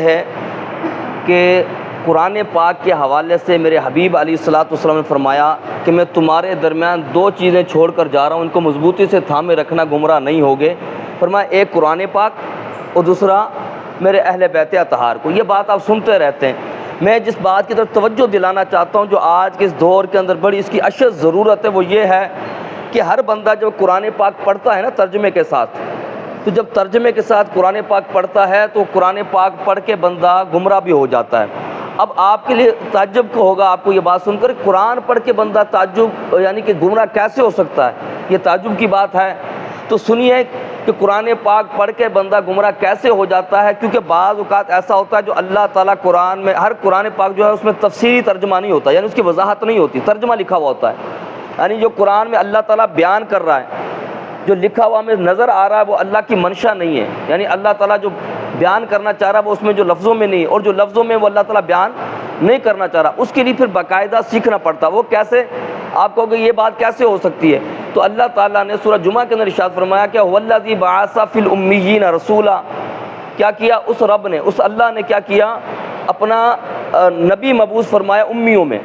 ہے کہ قرآن پاک کے حوالے سے میرے حبیب علیہ الصلوۃ والسلام نے فرمایا کہ میں تمہارے درمیان دو چیزیں چھوڑ کر جا رہا ہوں، ان کو مضبوطی سے تھامے رکھنا، گمراہ نہیں ہوگے۔ فرمایا ایک قرآن پاک اور دوسرا میرے اہل بیت اطہار کو۔ یہ بات آپ سنتے رہتے ہیں۔ میں جس بات کی طرف توجہ دلانا چاہتا ہوں جو آج کے اس دور کے اندر بڑی اس کی اشد ضرورت ہے، وہ یہ ہے کہ ہر بندہ جب قرآن پاک پڑھتا ہے نا ترجمے کے ساتھ، تو جب ترجمے کے ساتھ قرآن پاک پڑھتا ہے تو قرآن پاک پڑھ کے بندہ گمراہ بھی ہو جاتا ہے۔ اب آپ کے لیے تعجب کو ہوگا آپ کو یہ بات سن کر، قرآن پڑھ کے بندہ تعجب یعنی کہ گمراہ کیسے ہو سکتا ہے، یہ تعجب کی بات ہے۔ تو سنیے کہ قرآن پاک پڑھ کے بندہ گمراہ کیسے ہو جاتا ہے، کیونکہ بعض اوقات ایسا ہوتا ہے جو اللہ تعالیٰ قرآن میں، ہر قرآن پاک جو ہے اس میں تفسیری ترجمہ نہیں ہوتا، یعنی اس کی وضاحت نہیں ہوتی، ترجمہ لکھا ہوا ہوتا ہے۔ یعنی جو قرآن میں اللہ تعالیٰ بیان کر رہا ہے، جو لکھا ہوا ہمیں نظر آ رہا ہے، وہ اللہ کی منشا نہیں ہے، یعنی اللہ تعالیٰ جو بیان کرنا چاہ رہا ہے وہ اس میں جو لفظوں میں نہیں ہے، اور جو لفظوں میں وہ اللہ تعالیٰ بیان نہیں کرنا چاہ رہا، اس کے لیے پھر باقاعدہ سیکھنا پڑتا ہے۔ وہ کیسے؟ آپ کہو گے یہ بات کیسے ہو سکتی ہے؟ تو اللہ تعالیٰ نے سورہ جمعہ کے اندر ارشاد فرمایا کہ هو الذی بعث فی الامیین رسولا، کیا کیا اس رب نے، اس اللہ نے کیا کیا، اپنا نبی مبعوث فرمایا امیوں میں،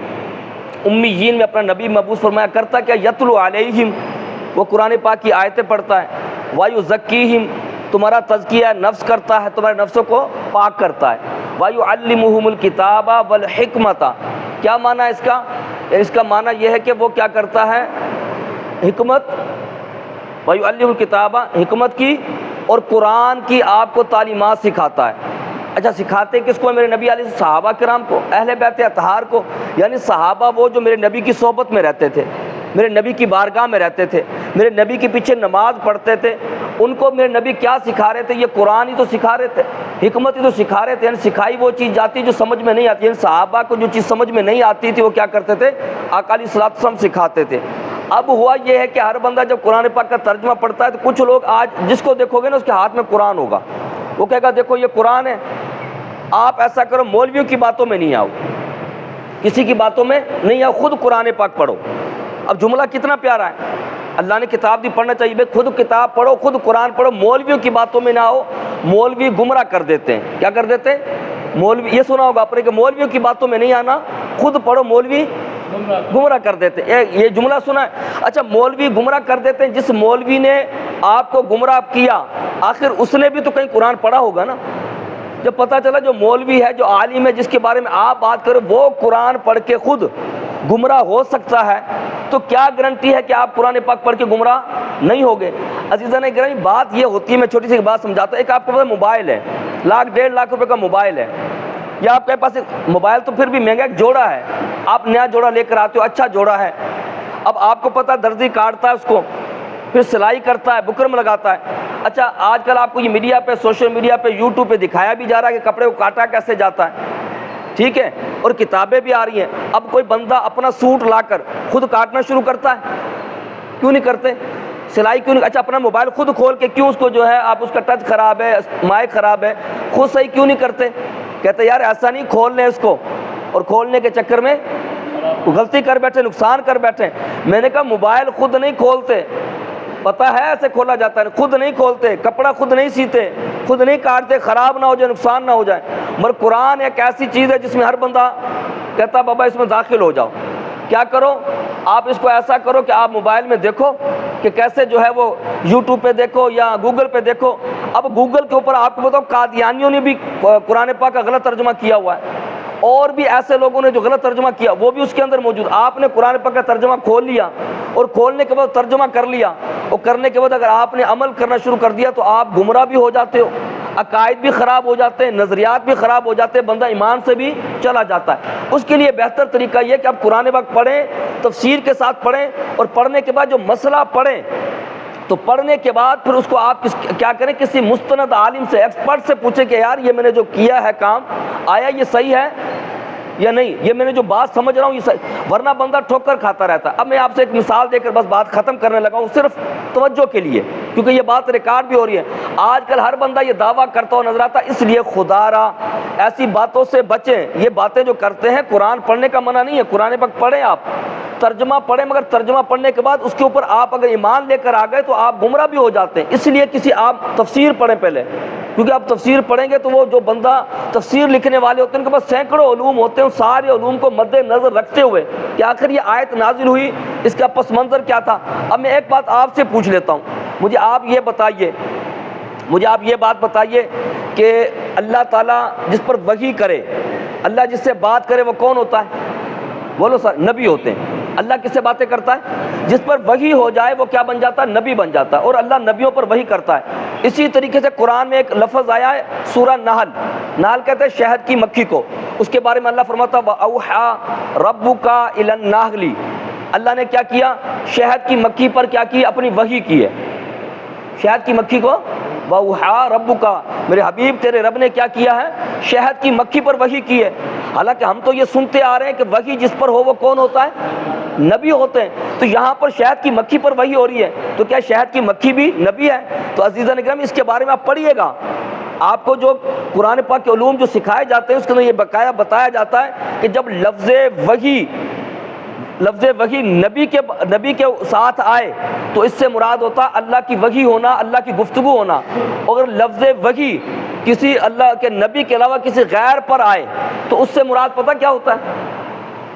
امیین میں اپنا نبی مبعوث فرمایا، کرتا کیا، یتلو علیہم، وہ قرآن پاک کی آیتیں پڑھتا ہے، وَيُزَكِّيهِمْ، تمہارا تزکیہ نفس کرتا ہے، تمہارے نفسوں کو پاک کرتا ہے، وَيُعَلِّمُهُمُ الْكِتَابَ وَالْحِكْمَةَ۔ کیا معنی ہے اس کا؟ اس کا معنی یہ ہے کہ وہ کیا کرتا ہے، حکمت، وَيُعَلِّمُهُ الْكِتَابَ، حکمت کی اور قرآن کی آپ کو تعلیمات سکھاتا ہے۔ اچھا سکھاتے کس کو؟ میرے نبی علیہ صحابہ کرام کو، اہل بیت اطہار کو، یعنی صحابہ وہ جو میرے نبی کی صحبت میں رہتے تھے، میرے نبی کی بارگاہ میں رہتے تھے، میرے نبی کے پیچھے نماز پڑھتے تھے، ان کو میرے نبی کیا سکھا رہے تھے؟ یہ قرآن ہی تو سکھا رہے تھے، حکمت ہی تو سکھا رہے تھے، یعنی سکھائی وہ چیز جاتی جو سمجھ میں نہیں آتی، یعنی صحابہ کو جو چیز سمجھ میں نہیں آتی تھی وہ کیا کرتے تھے؟ آقا علیہ الصلوۃ والسلام سکھاتے تھے۔ اب ہوا یہ ہے کہ ہر بندہ جب قرآن پاک کا ترجمہ پڑھتا ہے تو کچھ لوگ آج جس کو دیکھو گے نا اس کے ہاتھ میں قرآن ہوگا، وہ کہے گا دیکھو یہ قرآن ہے، آپ ایسا کرو مولویوں کی باتوں میں نہیں آؤ، کسی کی باتوں میں نہیں آؤ، خود قرآن پاک پڑھو۔ اب جملہ کتنا پیارا ہے، اللہ نے کتاب دی پڑھنا چاہیے، بھائی خود کتاب پڑھو، خود قرآن پڑھو، مولویوں کی باتوں میں نہ آؤ، مولوی گمراہ کر دیتے ہیں۔ کیا کر دیتے ہیں؟ مولوی، یہ سنا ہوگا آپ نے کہ مولویوں کی باتوں میں نہیں آنا، خود پڑھو، مولوی گمراہ کر دیتے ہیں۔ یہ جملہ سنا ہے؟ اچھا مولوی گمراہ کر دیتے ہیں، جس مولوی نے آپ کو گمراہ کیا آخر اس نے بھی تو کہیں قرآن پڑھا ہوگا نا۔ جب پتہ چلا جو مولوی ہے، جو عالم ہے، جس کے بارے میں آپ بات کرو وہ قرآن پڑھ کے خود گمراہ ہو سکتا ہے، تو کیا گارنٹی ہے کہ آپ قرآن پاک پڑھ کے گمراہ نہیں ہوگے؟ عزیزان گرامی بات یہ ہوتی ہے، میں چھوٹی سی بات سمجھاتا ہوں۔ ایک آپ کے پاس موبائل ہے، لاکھ ڈیڑھ لاکھ روپے کا موبائل ہے، یا آپ کے پاس موبائل تو پھر بھی مہنگا، ایک جوڑا ہے، آپ نیا جوڑا لے کر آتے ہو، اچھا جوڑا ہے، اب آپ کو پتہ درزی کاٹتا ہے اس کو، پھر سلائی کرتا ہے، بکرم لگاتا ہے۔ اچھا آج کل آپ کو یہ میڈیا پہ، سوشل میڈیا پہ، یوٹیوب پہ دکھایا بھی جا رہا ہے کہ کپڑے کو کاٹا کیسے جاتا ہے، ٹھیک ہے، اور کتابیں بھی آ رہی ہیں۔ اب کوئی بندہ اپنا سوٹ لا کر خود کاٹنا شروع کرتا ہے؟ کیوں نہیں کرتے؟ سلائی کیوں نہیں؟ اچھا اپنا موبائل خود کھول کے کیوں اس کو جو ہے آپ اس کا ٹچ خراب ہے، مائک خراب ہے، خود صحیح کیوں نہیں کرتے؟ کہتے یار ایسا نہیں، کھول لیں اس کو، اور کھولنے کے چکر میں غلطی کر بیٹھے، نقصان کر بیٹھے۔ میں نے کہا موبائل خود نہیں کھولتے، پتہ ہے ایسے کھولا جاتا ہے، خود نہیں کھولتے، کپڑا خود نہیں سیتے، خود نہیں کاٹتے، خراب نہ ہو جائے، نقصان نہ ہو جائے۔ مگر قرآن ایک ایسی چیز ہے جس میں ہر بندہ کہتا بابا اس میں داخل ہو جاؤ۔ کیا کرو؟ آپ اس کو ایسا کرو کہ آپ موبائل میں دیکھو کہ کیسے جو ہے وہ یوٹیوب پہ دیکھو یا گوگل پہ دیکھو۔ اب گوگل کے اوپر آپ کو بتاؤ قادیانیوں نے بھی قرآن پاک کا غلط ترجمہ کیا ہوا ہے، اور بھی ایسے لوگوں نے جو غلط ترجمہ کیا وہ بھی اس کے اندر موجود۔ آپ نے قرآن پاک کا ترجمہ کھول لیا اور کھولنے کے بعد ترجمہ کر لیا، اور کرنے کے بعد اگر آپ نے عمل کرنا شروع کر دیا تو آپ گمراہ بھی ہو جاتے ہو، عقائد بھی خراب ہو جاتے ہیں، نظریات بھی خراب ہو جاتے ہیں، بندہ ایمان سے بھی چلا جاتا ہے۔ اس کے لیے بہتر طریقہ یہ کہ آپ قرآن پاک پڑھیں، تفسیر کے ساتھ پڑھیں، اور پڑھنے کے بعد جو مسئلہ پڑھیں تو پڑھنے کے بعد پھر اس کو آپ کیا کریں، کسی مستند عالم سے، ایکسپرٹ سے پوچھیں کہ یار یہ میں نے جو کیا ہے کام، آیا یہ صحیح ہے یا نہیں، یہ میں نے جو بات سمجھ رہا ہوں یہ صحیح، ورنہ بندہ ٹھوکر کھاتا رہتا ہے۔ اب میں آپ سے ایک مثال دے کر بس بات ختم کرنے لگا ہوں، صرف توجہ کے لیے، کیونکہ یہ بات ریکارڈ بھی ہو رہی ہے۔ آج کل ہر بندہ یہ دعویٰ کرتا ہوا نظر آتا ہے، اس لیے خدا را ایسی باتوں سے بچیں۔ یہ باتیں جو کرتے ہیں، قرآن پڑھنے کا منع نہیں ہے، قرآن پاک پڑھیں، آپ ترجمہ پڑھیں، مگر ترجمہ پڑھنے کے بعد اس کے اوپر آپ اگر ایمان لے کر آ گئے تو آپ گمراہ بھی ہو جاتے ہیں۔ اس لیے کسی آپ تفسیر پڑھیں پہلے، کیونکہ آپ تفسیر پڑھیں گے تو وہ جو بندہ تفسیر لکھنے والے ہوتے ہیں ان کے پاس سینکڑوں علوم ہوتے ہیں، ان سارے علوم کو مد نظر رکھتے ہوئے کہ آخر یہ آیت نازل ہوئی، اس کا پس منظر کیا تھا۔ اب میں ایک بات آپ سے پوچھ لیتا ہوں، مجھے آپ یہ بات بتائیے کہ اللہ تعالیٰ جس پر وحی کرے، اللہ جس سے بات کرے وہ کون ہوتا ہے؟ بولو سر، نبی ہوتے ہیں۔ اللہ کس سے باتیں کرتا ہے؟ جس پر وحی ہو جائے وہ کیا بن جاتا ہے؟ نبی بن جاتا ہے، اور اللہ نبیوں پر وحی کرتا ہے۔ اسی طریقے سے قرآن میں ایک لفظ آیا ہے سورہ نحل کہتے ہیں شہد کی مکھی کو، اس کے بارے میں اللہ فرماتا ہے وَأَوْحَىٰ رَبُّكَ إِلَى النَّحْلِ، اللہ نے کیا کیا؟ شہد کی مکھی پر کیا کی؟ اپنی وحی کی ہے۔ شہد کی مکھی کو وَأَوْحَىٰ رَبُّكَ، میرے حبیب تیرے رب نے کیا کیا ہے؟ شہد کی مکھی پر وحی کی ہے۔ حالانکہ ہم تو یہ سنتے آ رہے ہیں کہ وحی جس پر ہو وہ کون ہوتا ہے؟ نبی ہوتے ہیں۔ تو یہاں پر شہد کی مکھی پر وحی ہو رہی ہے، تو کیا شہد کی مکھی بھی نبی ہے؟ تو عزیزان اکرام اس کے بارے میں آپ پڑھیے گا، آپ کو جو قرآن پاک کے علوم جو سکھائے جاتے ہیں اس کے اندر یہ بقایا بتایا جاتا ہے کہ جب لفظ وحی نبی کے ساتھ آئے تو اس سے مراد ہوتا ہے اللہ کی وحی ہونا، اللہ کی گفتگو ہونا۔ اگر لفظ وحی کسی اللہ کے نبی کے علاوہ کسی غیر پر آئے تو اس سے مراد پتہ کیا ہوتا ہے؟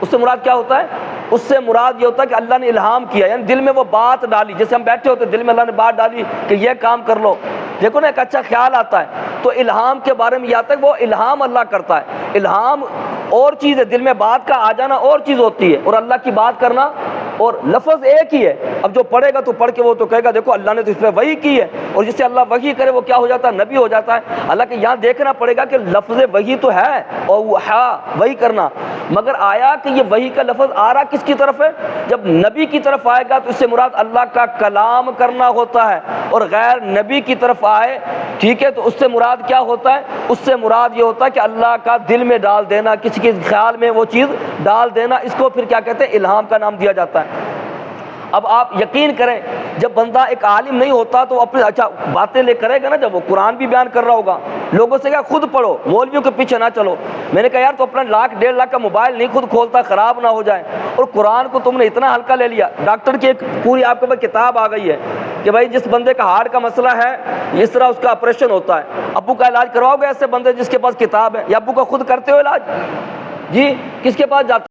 اس سے مراد کیا ہوتا ہے؟ اس سے مراد یہ ہوتا ہے کہ اللہ نے الہام کیا، یعنی دل میں وہ بات ڈالی، جیسے ہم بیٹھے ہوتے ہیں دل میں اللہ نے بات ڈالی کہ یہ کام کر لو، دیکھو نا ایک اچھا خیال آتا ہے۔ تو الہام کے بارے میں یہ آتا ہے کہ وہ الہام اللہ کرتا ہے۔ الہام اور چیز ہے، دل میں بات کا آ جانا اور چیز ہوتی ہے، اور اللہ کی بات کرنا اور لفظ ایک ہی ہے۔ اب جو پڑھے گا تو پڑھ کے وہ تو کہے گا دیکھو اللہ نے تو اس پہ وحی کی ہے، اور جس سے اللہ وحی کرے وہ کیا ہو جاتا ہے؟ نبی ہو جاتا ہے۔ حالانکہ یہاں دیکھنا پڑے گا کہ لفظ وحی تو ہے اور وحی کرنا، مگر آیا کہ یہ وحی کا لفظ آ رہا کس کی طرف ہے؟ جب نبی کی طرف آئے گا تو اس سے مراد اللہ کا کلام کرنا ہوتا ہے، اور غیر نبی کی طرف آئے ٹھیک ہے تو اس سے مراد کیا ہوتا ہے؟ اس سے مراد یہ ہوتا ہے کہ اللہ کا دل میں ڈال دینا، کسی کے خیال میں وہ چیز ڈال دینا، اس کو پھر کیا کہتے ہیں؟ الہام کا نام دیا جاتا ہے۔ اب آپ یقین کریں جب بندہ ایک عالم نہیں ہوتا تو اپنے اچھا باتیں لے کرے گا نا، جب وہ قرآن بھی بیان کر رہا ہوگا لوگوں سے کہا خود پڑھو، مولویوں کے پیچھے نہ چلو۔ میں نے کہا یار تو اپنا 1,00,000 1.5 لاکھ کا موبائل نہیں خود کھولتا خراب نہ ہو جائے، اور قرآن کو تم نے اتنا ہلکا لے لیا۔ ڈاکٹر کی ایک پوری آپ کے پاس کتاب آ گئی ہے کہ بھائی جس بندے کا ہارٹ کا مسئلہ ہے اس طرح اس کا آپریشن ہوتا ہے، ابو کا علاج کرواؤ گے ایسے بندے جس کے پاس کتاب ہے، یا ابو کا خود کرتے ہو علاج؟ جی کس کے پاس جاتے